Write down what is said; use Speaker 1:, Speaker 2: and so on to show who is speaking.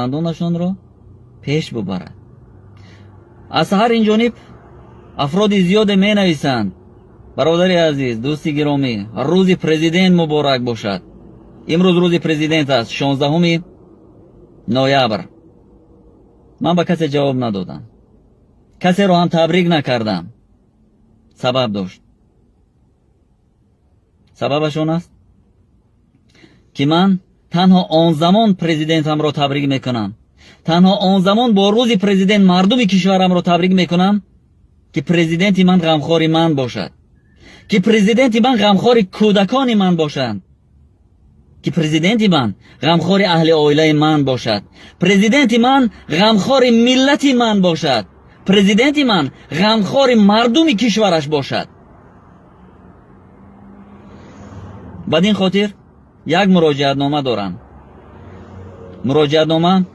Speaker 1: فرزندانشان پیش ببرد. از هر این جانب افراد زیاد می نویسند برادری عزیز، دوستی گرامی، روز پرزیدنت مبارک باشد. امروز روز پرزیدنت است، 16 نوامبر. من به کسی جواب ندادم، کسی رو هم تبریک نکردم. سبب داشت. سببشون است که من تنها آن زمان پرزیدنتم را تبریک میکنم، تنها آن زمان با روز پرزیدنت مردم کشورم را تبریک میکنم که پرزیدنت من غمخوار من باشد، که پرزیدنت من غمخوار کودکان من باشد، که پرزیدنت من غمخوار اهل عائله من باشد، پرزیدنت من غمخوار ملت من باشد، پرزیدنت من غمخوار مردم کشورش باشد. بدین خاطر یک مراجعت نامه دارم. مراجعت نامه